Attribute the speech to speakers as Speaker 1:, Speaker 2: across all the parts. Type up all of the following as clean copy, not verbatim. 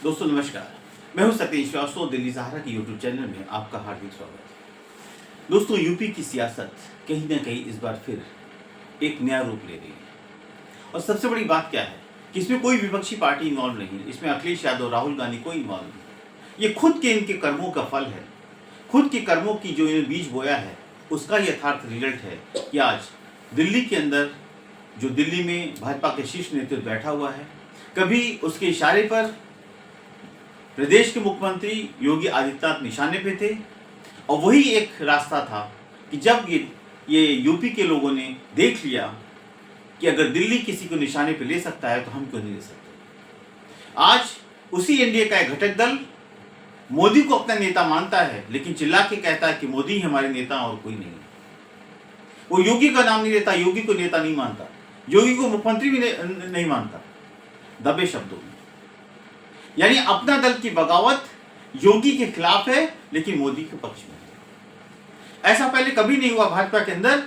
Speaker 1: दोस्तों नमस्कार, मैं हूं सतीश श्रीवास्तव। दिल्ली सहारा की यूट्यूब चैनल में आपका हार्दिक स्वागत है। दोस्तों, यूपी की सियासत कहीं ना कहीं इस बार फिर एक नया रूप ले रही है। और सबसे बड़ी बात क्या है कि इसमें कोई विपक्षी पार्टी इन्वॉल्व नहीं है। इसमें अखिलेश यादव, राहुल गांधी कोई इन्वॉल्व नहीं। ये खुद के इनके कर्मों का फल है। खुद के कर्मों की जो इन्होंने बीज बोया है उसका यथार्थ रिजल्ट है कि आज दिल्ली के अंदर जो दिल्ली में भाजपा के शीर्ष नेतृत्व बैठा हुआ है, कभी उसके इशारे पर प्रदेश के मुख्यमंत्री योगी आदित्यनाथ निशाने पे थे। और वही एक रास्ता था कि जब ये यूपी के लोगों ने देख लिया कि अगर दिल्ली किसी को निशाने पे ले सकता है तो हम क्यों नहीं ले सकते। आज उसी एनडीए का एक घटक दल मोदी को अपना नेता मानता है, लेकिन चिल्ला के कहता है कि मोदी ही हमारे नेता और कोई नहीं है। वो योगी का नाम नहीं लेता, योगी को नेता नहीं मानता, योगी को मुख्यमंत्री भी नहीं मानता, दबे शब्दों में। यानी अपना दल की बगावत योगी के खिलाफ है लेकिन मोदी के पक्ष में है। ऐसा पहले कभी नहीं हुआ भाजपा के अंदर।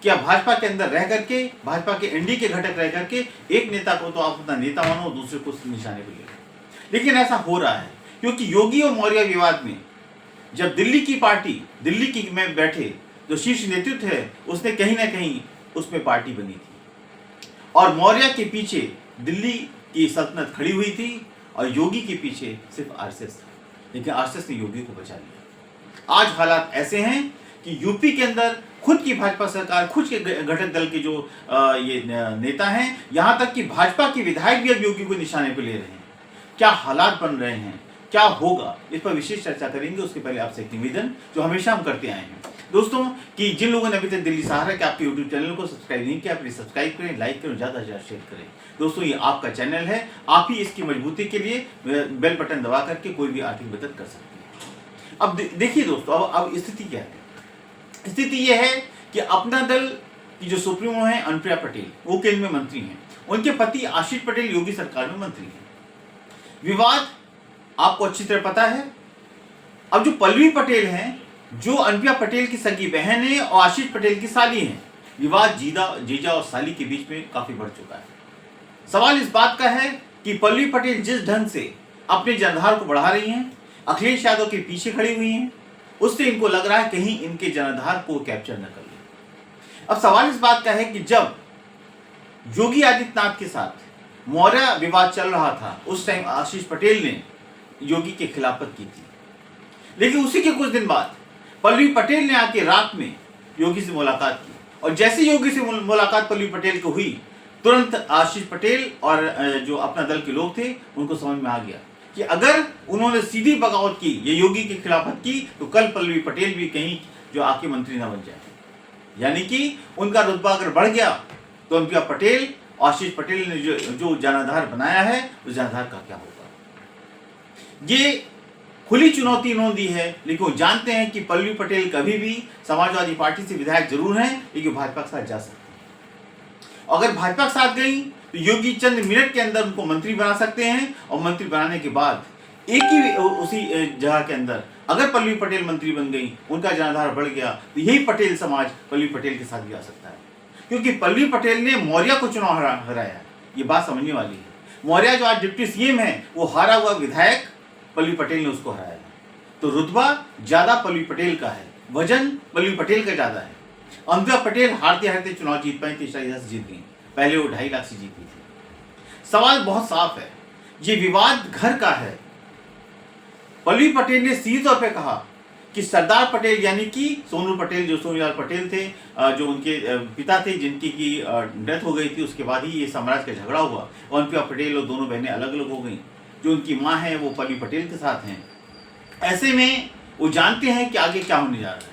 Speaker 1: क्या भाजपा के अंदर रह करके, भाजपा के एनडीए के घटक रह करके एक नेता को तो आप अपना नेता मानो, दूसरे को निशाने पर ले लो। लेकिन ऐसा हो रहा है क्योंकि योगी और मौर्य विवाद में जब दिल्ली की पार्टी, दिल्ली की में बैठे जो शीर्ष नेतृत्व है उसने कहीं ना कहीं उसमें पार्टी बनी थी और मौर्य के पीछे दिल्ली की सल्तनत खड़ी हुई थी और योगी के पीछे सिर्फ आरएसएस था। लेकिन आरएसएस ने योगी को बचा लिया। आज हालात ऐसे हैं कि यूपी के अंदर खुद की भाजपा सरकार, खुद के घटक दल के जो ये नेता हैं, यहां तक कि भाजपा के विधायक भी अब योगी को निशाने पर ले रहे हैं। क्या हालात बन रहे हैं, क्या होगा, इस पर विशेष चर्चा करेंगे। उसके पहले आपसे एक निवेदन जो हमेशा हम करते आए हैं दोस्तों, कि जिन लोगों ने अभी तक दिल्ली सहारा के आपके यूट्यूब चैनल को सब्सक्राइब नहीं किया, प्लीज सब्सक्राइब करें, लाइक करें, ज्यादा से ज्यादा शेयर करें। दोस्तों, ये आपका चैनल है, आप ही इसकी मजबूती के लिए बेल बटन दबा करके कोई भी आर्थिक मदद कर सकते हैं। अब देखिए दोस्तों, अब स्थिति क्या है। स्थिति यह है कि अपना दल की जो सुप्रीमो है अनुप्रिया पटेल, वो केंद्र में मंत्री हैं। उनके पति आशीष पटेल योगी सरकार में मंत्री हैं। विवाद आपको अच्छी तरह पता है। अब जो पल्लवी पटेल हैं, जो अनुप्रिया पटेल की सगी बहन है और आशीष पटेल की साली हैं, विवाद जीजा और साली के बीच में काफी बढ़ चुका है। सवाल इस बात का है कि पल्लवी पटेल जिस ढंग से अपने जनाधार को बढ़ा रही हैं, अखिलेश यादव के पीछे खड़ी हुई हैं, उससे इनको लग रहा है कहीं इनके जनाधार को कैप्चर न कर ले। अब सवाल इस बात का है कि जब योगी आदित्यनाथ के साथ मौर्य विवाद चल रहा था, उस टाइम आशीष पटेल ने योगी के खिलाफत की थी। लेकिन उसी के कुछ दिन बाद पल्लवी पटेल ने आके रात में योगी से मुलाकात की और जैसे योगी से मुलाकात पल्लवी पटेल को हुई, तुरंत आशीष पटेल और जो अपना दल के लोग थे उनको समझ में आ गया कि अगर उन्होंने सीधी बगावत की, ये योगी की खिलाफत की, तो कल पल्लवी पटेल भी कहीं जो आके मंत्री ना बन जाए। यानी कि उनका रुतबा अगर बढ़ गया तो अनुप्रिया पटेल, आशीष पटेल ने जो जनाधार बनाया है उस जनाधार का क्या होगा। ये खुली चुनौती इन्होंने दी है, लेकिन वो जानते हैं कि पल्लवी पटेल कभी भी समाजवादी पार्टी से विधायक जरूर हैं, लेकिन भाजपा के साथ जा सकते हैं। अगर भाजपा के साथ गई तो योगी चंद मिनट के अंदर उनको मंत्री बना सकते हैं और मंत्री बनाने के बाद एक ही उसी जगह के अंदर अगर पल्लवी पटेल मंत्री बन गई, उनका जनाधार बढ़ गया, तो यही पटेल समाज पल्लवी पटेल के साथ भी आ सकता है। क्योंकि पल्लवी पटेल ने मौर्य को चुनाव हराया, ये बात समझने वाली है। मौर्य जो आज डिप्टी सीएम है, वो हारा हुआ विधायक पल्लवी पटेल ने उसको हराया। तो रुतबा ज्यादा पल्लवी पटेल का है, वजन पल्लवी पटेल का ज्यादा है। अनुप्रिया पटेल हारते हारते चुनाव जीत पाई, 43 से जीत गई। पहले वो 2.5 लाख से जीती थी। सवाल बहुत साफ है, ये विवाद घर का है। पल्लवी पटेल ने सीधे तौर पे कहा कि सरदार पटेल यानी कि सोनू पटेल, जो सोनीलाल पटेल थे, जो उनके पिता थे, जिनकी की डेथ हो गई थी, उसके बाद ही ये साम्राज्य का झगड़ा हुआ और अनुप्रिया पटेल और दोनों बहनें अलग अलग हो गई। जो उनकी माँ है वो पल्लवी पटेल के साथ हैं। ऐसे में वो जानते हैं कि आगे क्या होने जा रहा है।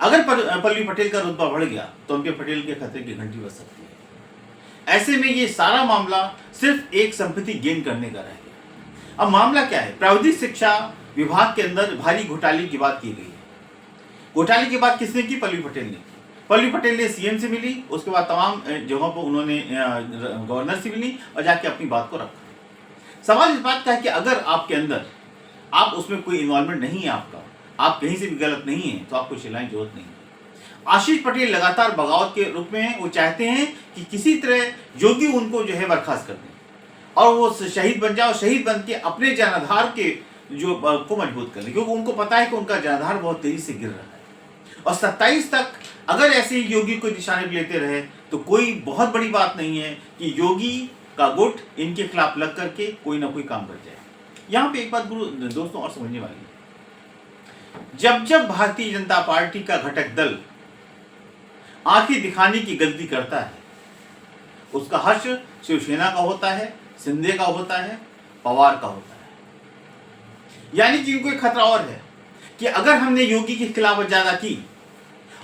Speaker 1: अगर पल्लवी पटेल का रुतबा बढ़ गया तो अनुप्रिया पटेल के खतरे की घंटी बज सकती है। ऐसे में ये सारा मामला सिर्फ एक संपत्ति गेन करने का रह गया। अब मामला क्या है, प्राविधिक शिक्षा विभाग के अंदर भारी घोटाले की बात की गई है। घोटाले की बात किसने की? पल्लवी पटेल ने। पल्लवी पटेल ने सीएम से मिली, उसके बाद तमाम जगहों पर उन्होंने गवर्नर से मिली और जाके अपनी बात को रखा। सवाल इस बात का है कि अगर आपके अंदर आप उसमें कोई इन्वॉल्वमेंट नहीं है, आप कहीं से भी गलत नहीं है, तो आपको चिल्लाने की जरूरत नहीं है। आशीष पटेल लगातार बगावत के रूप में वो चाहते हैं कि किसी तरह योगी उनको जो है बर्खास्त कर दें और वो शहीद बन जाए और शहीद बन के अपने जनाधार के जो को मजबूत कर ले, क्योंकि उनको पता है कि उनका जनाधार बहुत तेजी से गिर रहा है। और 27 तक अगर ऐसे ही योगी को निशाने पर लेते रहे तो कोई बहुत बड़ी बात नहीं है कि योगी का गुट इनके खिलाफ लग करके कोई ना कोई काम कर जाए। यहां पे एक बात दोस्तों और समझने वाली है, जब जब भारतीय जनता पार्टी का घटक दल आंखें दिखाने की गलती करता है, उसका हर्ष शिवसेना का होता है, सिंधे का होता है, पवार का होता है। यानी कि इनको एक खतरा और है कि अगर हमने योगी के खिलाफ ज्यादा की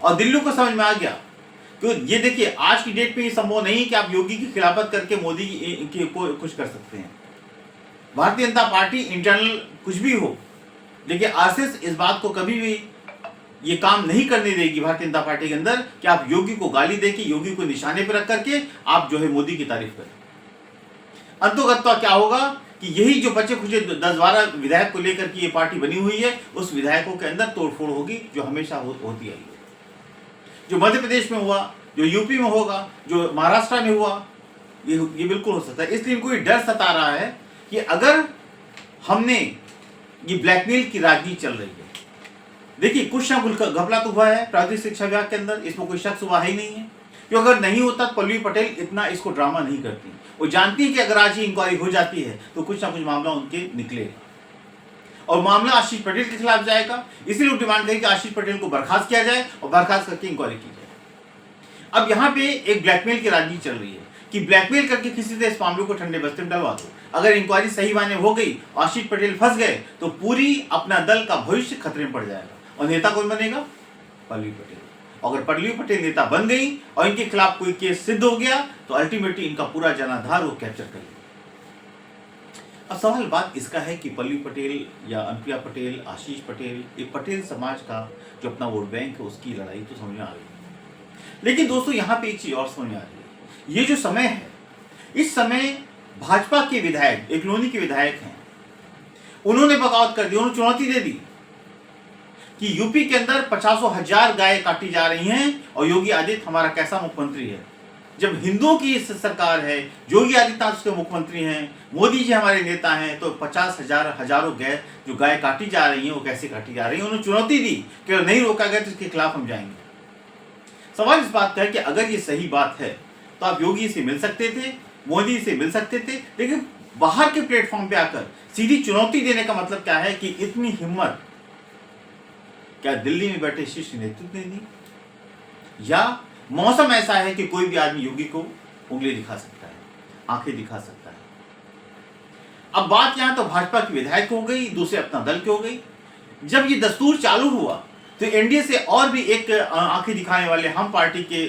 Speaker 1: और दिल्ली को समझ में आ गया, तो ये देखिए आज की डेट पे ये संभव नहीं है कि आप योगी की खिलाफत करके मोदी को खुश कर सकते हैं। भारतीय जनता पार्टी इंटरनल कुछ भी हो, लेकिन आरएसएस इस बात को कभी भी ये काम नहीं करने देगी भारतीय जनता पार्टी के अंदर कि आप योगी को गाली देके, योगी को निशाने पर रख करके आप जो है मोदी की तारीफ करें। अंतोगत्वा क्या होगा कि यही जो बचे खुचे 10-12 विधायक को लेकर के ये पार्टी बनी हुई है, उस विधायकों के अंदर तोड़फोड़ होगी, जो हमेशा होती आई है। जो मध्य प्रदेश में हुआ, जो यूपी में होगा, जो महाराष्ट्र में हुआ, ये बिल्कुल हो सकता है। इसलिए इनको ये डर सता रहा है कि अगर हमने ये ब्लैकमेल की राजनीति चल रही है। देखिए कुछ ना कुछ घपला तो हुआ है प्राथमिक शिक्षा विभाग के अंदर, इसमें कोई शक हुआ ही नहीं है। क्योंकि अगर नहीं होता तो पल्लवी पटेल इतना इसको ड्रामा नहीं करती। वो जानती है कि अगर आज ही इंक्वायरी हो जाती है तो कुछ ना कुछ मामला उनके निकलेगा और मामला आशीष पटेल के खिलाफ जाएगा। इसलिए वो डिमांड करी कि आशीष पटेल को बर्खास्त किया जाए और बर्खास्त करके इंक्वायरी की जाए। अब यहाँ पे एक ब्लैकमेल की राजनीति चल रही है कि ब्लैकमेल करके किसी से इस मामले को ठंडे बस्ते में डलवा दो। अगर इंक्वायरी सही मायने हो गई, आशीष पटेल फंस गए तो पूरी अपना दल का भविष्य खतरे में पड़ जाएगा। और नेता कौन बनेगा? पल्लवी पटेल। अगर पल्लवी पटेल नेता बन गई और इनके खिलाफ कोई केस सिद्ध हो गया तो अल्टीमेटली इनका पूरा जनाधार वो कैप्चर कर लेगा। अब सवाल बात इसका है कि पल्लवी पटेल या अनुप्रिया पटेल, आशीष पटेल, एक पटेल समाज का जो अपना वोट बैंक है उसकी लड़ाई तो समझ में आ गई। लेकिन दोस्तों यहाँ पे एक चीज और समझ में आ रही है। ये जो समय है, इस समय भाजपा के विधायक, एकलोनी के विधायक हैं, उन्होंने बगावत कर दी, उन्होंने चुनौती दे दी कि यूपी के अंदर 50,000 गाय काटी जा रही हैं और योगी आदित्य हमारा कैसा मुख्यमंत्री है। जब हिंदुओं की सरकार है, योगी आदित्यनाथ उसके मुख्यमंत्री हैं, मोदी जी हमारे नेता हैं, तो 50,000 हजारों जो गाय काटी जा रही हैं वो कैसे काटी जा रही हैं। उन्होंने चुनौती दी कि अगर नहीं रोका गया तो इसके खिलाफ हम जाएंगे। सवाल इस बात का है कि अगर ये सही बात है तो आप योगी से मिल सकते थे, मोदी से मिल सकते थे, लेकिन बाहर के प्लेटफॉर्म पे आकर सीधी चुनौती देने का मतलब क्या है कि इतनी हिम्मत क्या दिल्ली में बैठे शीर्ष नेतृत्व ने दी, या मौसम ऐसा है कि कोई भी आदमी योगी को उंगली दिखा सकता है, आंखें दिखा सकता है। अब बात यहां तो भाजपा की विधायक हो गई, दूसरे अपना दल की हो गई। जब ये दस्तूर चालू हुआ तो एनडीए से और भी एक आंखें दिखाने वाले हम पार्टी के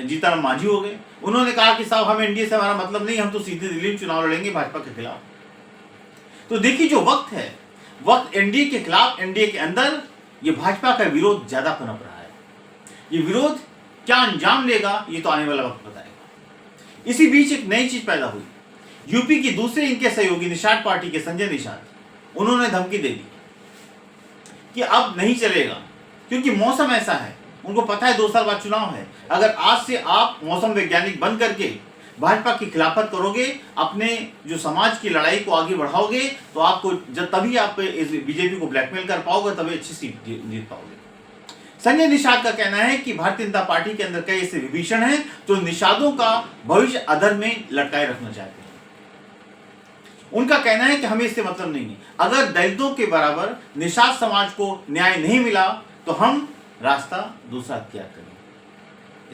Speaker 1: जीतन मांझी हो गए। उन्होंने कहा कि साहब हम एनडीए से हमारा मतलब नहीं, हम तो सीधे दिल्ली में चुनाव लड़ेंगे भाजपा के खिलाफ। तो देखिए जो वक्त है, वक्त एनडीए के खिलाफ, एनडीए के अंदर ये भाजपा का विरोध ज्यादा पनप रहा है। ये विरोध क्या अंजाम लेगा ये तो आने वाला वक्त बताएगा। इसी बीच एक नई चीज पैदा हुई। यूपी की दूसरे इनके सहयोगी निषाद पार्टी के संजय निषाद, उन्होंने धमकी दे दी कि अब नहीं चलेगा, क्योंकि मौसम ऐसा है। उनको पता है 2 साल बाद चुनाव है। अगर आज से आप मौसम वैज्ञानिक बन करके भाजपा की खिलाफत करोगे, अपने जो समाज की लड़ाई को आगे बढ़ाओगे, तो आपको तभी आप बीजेपी को ब्लैकमेल कर पाओगे, तभी अच्छी सीट जीत पाओगे। संजय निषाद का कहना है कि भारतीय जनता पार्टी के अंदर कई ऐसे विभीषण हैं जो निषादों का भविष्य अधर में लटकाए रखना चाहते हैं। उनका कहना है कि हमें इससे मतलब नहीं है। अगर दलितों के बराबर निषाद समाज को न्याय नहीं मिला तो हम रास्ता दूसरा अख्तियार करेंगे।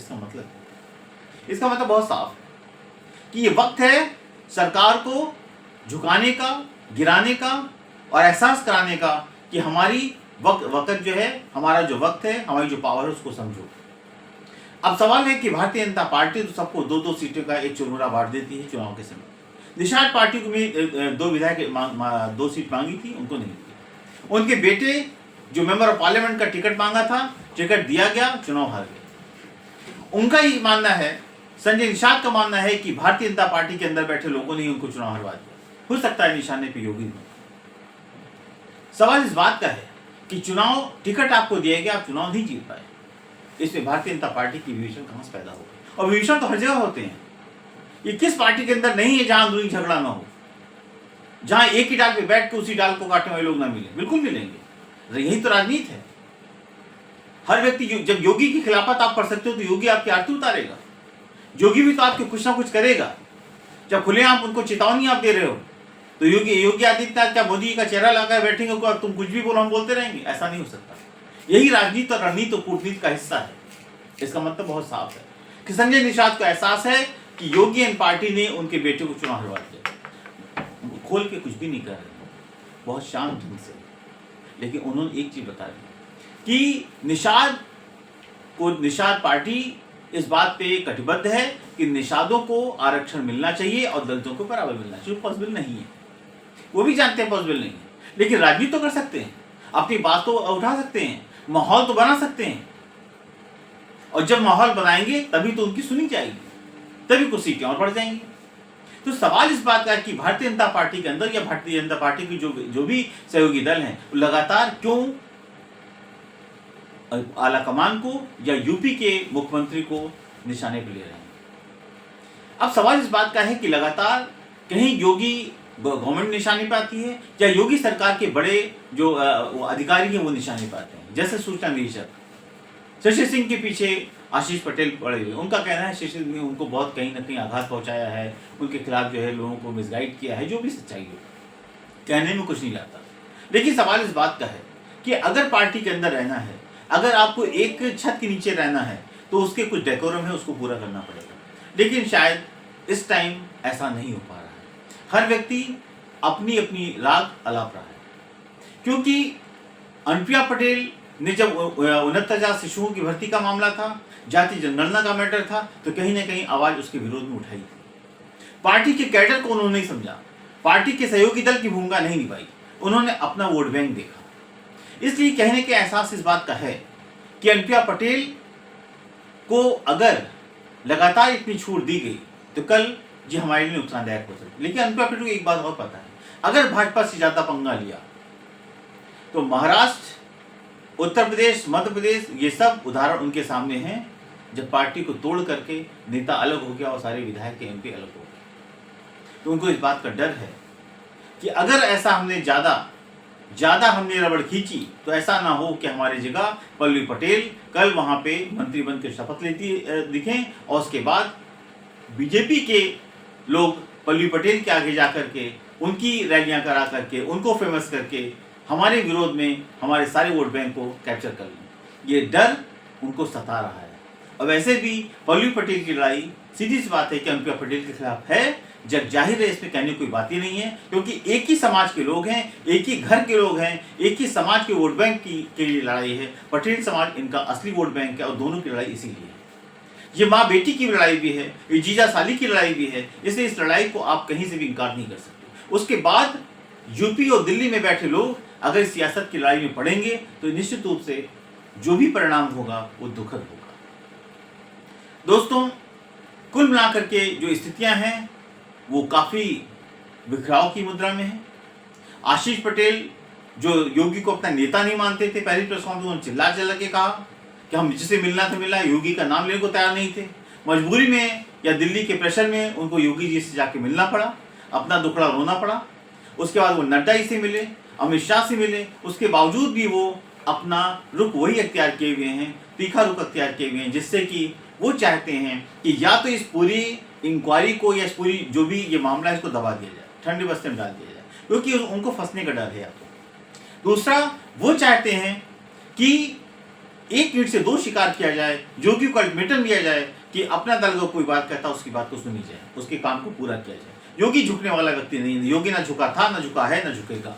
Speaker 1: इसका मतलब बहुत साफ है कि ये वक्त है सरकार को झुकाने का, गिराने का और एहसास कराने का कि हमारी वक्त जो है, हमारा जो वक्त है, हमारी जो पावर है उसको समझो। अब सवाल है कि भारतीय जनता पार्टी तो सबको 2-2 सीटों का एक चुनौरा बांट देती है चुनाव के समय। निषाद पार्टी को भी 2 विधायक 2 सीट मांगी थी, उनको नहीं दी। उनके बेटे जो मेंबर ऑफ पार्लियामेंट का टिकट मांगा था, टिकट दिया गया, चुनाव हार गए। उनका ही मानना है, संजय निषाद का मानना है कि भारतीय जनता पार्टी के अंदर बैठे लोगों ने उनको चुनाव हरवा दिया। हो सकता है निशाने पे योगी हो। सवाल इस बात का है कि चुनाव टिकट आपको दिया गया, आप चुनाव नहीं जीत पाए। इसमें भारतीय जनता पार्टी की विभीषण कहां से पैदा हो गई? और विभीषण तो हर जगह होते हैं। ये किस पार्टी के अंदर नहीं है जहां अंदरूनी झगड़ा ना हो, जहां एक ही डाल पे बैठ के उसी डाल को काटने वाले लोग ना मिले? बिल्कुल मिलेंगे। यही तो राजनीति है। हर व्यक्ति, जब योगी की खिलाफत आप कर सकते हो तो योगी आपकी आरती उतारेगा, योगी भी तो आपके कुछ ना कुछ करेगा। जब खुलेआम उनको चेतावनी आप दे रहे हो तो योगी आदित्यनाथ क्या मोदी का चेहरा लगाकर बैठेंगे और तुम कुछ भी बोलो हम बोलते रहेंगे? ऐसा नहीं हो सकता। यही राजनीति और रणनीति और कूटनीति का हिस्सा है। इसका मतलब बहुत साफ है कि संजय निषाद को एहसास है कि योगी एंड पार्टी ने उनके बेटे को चुनाव हरवा दिया। खोल के कुछ भी नहीं कर रहे, बहुत शांत ढंग से, लेकिन उन्होंने एक चीज बता दी कि निषाद पार्टी इस बात पे कटिबद्ध है कि निषादों को आरक्षण मिलना चाहिए और दलितों को बराबर मिलना चाहिए। पॉसिबल नहीं है, वो भी जानते हैं पॉसिबल नहीं है, लेकिन राजनीति तो कर सकते हैं, अपनी बात तो उठा सकते हैं, माहौल तो बना सकते हैं। और जब माहौल बनाएंगे तभी तो उनकी सुनी जाएगी, तभी कुछ सीटें और बढ़ जाएंगी। तो सवाल इस बात का है कि भारतीय जनता पार्टी के अंदर या भारतीय जनता पार्टी की जो भी सहयोगी दल हैं लगातार क्यों आला कमान को या यूपी के मुख्यमंत्री को निशाने पर ले रहे हैं? अब सवाल इस बात का है कि लगातार कहीं योगी गवर्नमेंट निशाने पर आती है या योगी सरकार के बड़े जो अधिकारी हैं वो निशाने पर आते हैं। जैसे सूचना निदेशक शशि सिंह के पीछे आशीष पटेल पड़े हुए, उनका कहना है शशि सिंह ने उनको बहुत कहीं ना कहीं आघात पहुंचाया है, उनके खिलाफ जो है लोगों को मिसगाइड किया है। जो भी सच्चाई हो, कहने में कुछ नहीं जाता, लेकिन सवाल इस बात का है कि अगर पार्टी के अंदर रहना है, अगर आपको एक छत के नीचे रहना है तो उसके कुछ डेकोरम है, उसको पूरा करना पड़ेगा। लेकिन शायद इस टाइम ऐसा नहीं हो पा रहा है। हर व्यक्ति अपनी अपनी राग अलाप रहा है, क्योंकि अनुप्रिया पटेल ने जब 69,000 शिशुओं की भर्ती का मामला था, जाति जनगणना का मैटर था, तो कहीं ना कहीं आवाज उसके विरोध में उठाई थी। पार्टी के कैडर को उन्होंने नहीं समझा, पार्टी के सहयोगी दल की भूमिका नहीं निभाई, उन्होंने अपना वोट बैंक देखा। इसलिए कहने के एहसास इस बात का है कि अनुप्रिया पटेल को अगर लगातार इतनी छूट दी गई तो कल जी हमारे लिए नुकसानदायक हो सकती। लेकिन अनुप्रिया पटेल को एक बात और पता है, अगर भाजपा से ज्यादा पंगा लिया तो महाराष्ट्र, उत्तर प्रदेश, मध्य प्रदेश, ये सब उदाहरण उनके सामने हैं जब पार्टी को तोड़ करके नेता अलग हो गया और सारे विधायक के एमपी अलग हो गए। तो उनको इस बात का डर है कि अगर ऐसा हमने ज्यादा हमने रबड़ खींची तो ऐसा ना हो कि हमारी जगह पल्लवी पटेल कल वहां पे मंत्री बन के शपथ लेती दिखें और उसके बाद बीजेपी के लोग पल्लवी पटेल के आगे जाकर के उनकी रैलियां करा करके उनको फेमस करके हमारे विरोध में हमारे सारे वोट बैंक को कैप्चर कर लें। ये डर उनको सता रहा है। और वैसे भी पल्लवी पटेल की लड़ाई सीधी सी बात है कि अनुप्रिया पटेल के खिलाफ है, जग जाहिर है, इसमें कहने की कोई बात ही नहीं है, क्योंकि एक ही समाज के लोग हैं, एक ही घर के लोग हैं, एक ही समाज के वोट बैंक के लिए लड़ाई है। पटेल समाज इनका असली वोट बैंक है और दोनों की लड़ाई इसीलिए है। ये माँ बेटी की लड़ाई भी है, ये जीजा साली की लड़ाई भी है, इसलिए इस लड़ाई को आप कहीं से भी इनकार नहीं कर सकते। उसके बाद यूपी और दिल्ली में बैठे लोग अगर सियासत की लड़ाई में पड़ेंगे तो निश्चित रूप से जो भी परिणाम होगा वो दुखद होगा। दोस्तों, कुल मिलाकर के जो स्थितियां हैं वो काफी बिखराव की मुद्रा में है। आशीष पटेल जो योगी को अपना नेता नहीं मानते थे, पहली प्रेस कॉन्फ्रेंस में चिल्ला के कहा कि हम जिससे मिलना था मिला, योगी का नाम लेने को तैयार नहीं थे। मजबूरी में या दिल्ली के प्रेशर में उनको योगी जी से जाके मिलना पड़ा, अपना दुखड़ा रोना पड़ा। उसके बाद वो नड्डा जी से मिले, अमित शाह से मिले, उसके बावजूद भी वो अपना रुख वही अख्तियार किए हुए हैं, तीखा रुख अख्तियार किए हुए हैं, जिससे कि वो चाहते हैं कि या तो इस पूरी इंक्वायरी को या इस पूरी जो भी ये मामला है इसको दबा दिया जाए, ठंडे बस्ते में डाल दिया जाए, क्योंकि उनको फंसने का डर है। या तो दूसरा, वो चाहते हैं कि एक ईंट से दो शिकार किया जाए, योगी को अल्टीमेटम दिया जाए कि अपना दल को कोई बात कहता उसकी बात को सुनी जाए, उसके काम को पूरा किया जाए। योगी झुकने वाला व्यक्ति नहीं है, योगी ना झुका था, ना झुका है, ना झुकेगा।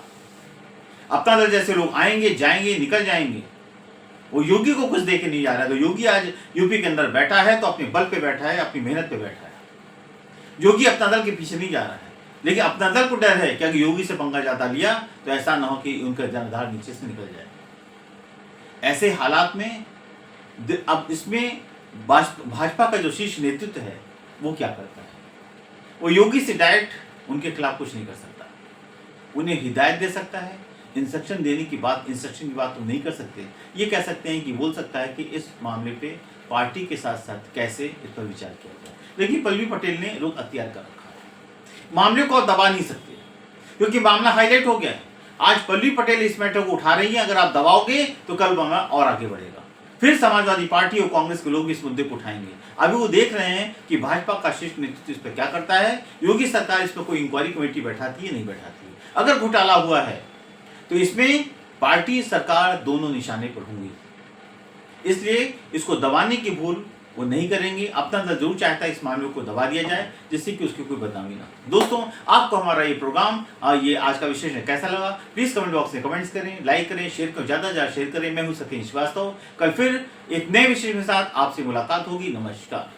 Speaker 1: अपना दल जैसे लोग आएंगे, जाएंगे, निकल जाएंगे, वो योगी को कुछ दे के नहीं जा रहा है। तो योगी आज यूपी के अंदर बैठा है तो अपने बल पे बैठा है, अपनी मेहनत पे बैठा है। योगी अपना दल के पीछे नहीं जा रहा है, लेकिन अपना दल को डर है कि अगर योगी से पंगा ज्यादा लिया तो ऐसा ना हो कि उनका जनाधार नीचे से निकल जाए। ऐसे हालात में अब इसमें भाजपा का जो शीर्ष नेतृत्व है वो क्या करता है? वो योगी से डायरेक्ट उनके खिलाफ कुछ नहीं कर सकता, उन्हें हिदायत दे सकता है, इंस्ट्रक्शन की बात तो नहीं कर सकते। ये कह सकते हैं कि बोल सकता है कि इस मामले पे पार्टी के साथ साथ कैसे इस पर विचार किया जाए। लेकिन पल्लवी पटेल ने रुख अख्तियार कर रखा है, मामले को दबा नहीं सकते क्योंकि मामला हाईलाइट हो गया है। आज पल्लवी पटेल इस मैटर को उठा रही है, अगर आप दबाओगे तो कल मामला और आगे बढ़ेगा, फिर समाजवादी पार्टी और कांग्रेस के लोग इस मुद्दे को उठाएंगे। अभी वो देख रहे हैं कि भाजपा का शीर्ष नेतृत्व इस पर क्या करता है। योगी सरकार इस पर कोई इंक्वायरी कमेटी बैठाती है नहीं बैठाती है। अगर घोटाला हुआ है तो इसमें पार्टी सरकार दोनों निशाने पर होंगी, इसलिए इसको दबाने की भूल वो नहीं करेंगे। अपना दल जरूर चाहता है इस मामले को दबा दिया जाए जिससे कि उसकी कोई बदनामी ना। दोस्तों, आपको हमारा ये प्रोग्राम ये आज का विश्लेषण कैसा लगा, प्लीज कमेंट बॉक्स में कमेंट्स करें, लाइक करें, शेयर करें, ज्यादा से ज्यादा शेयर करें। मैं हूं सत्येंद्र श्रीवास्तव। कल फिर एक नए विषय के साथ आपसे मुलाकात होगी। नमस्कार।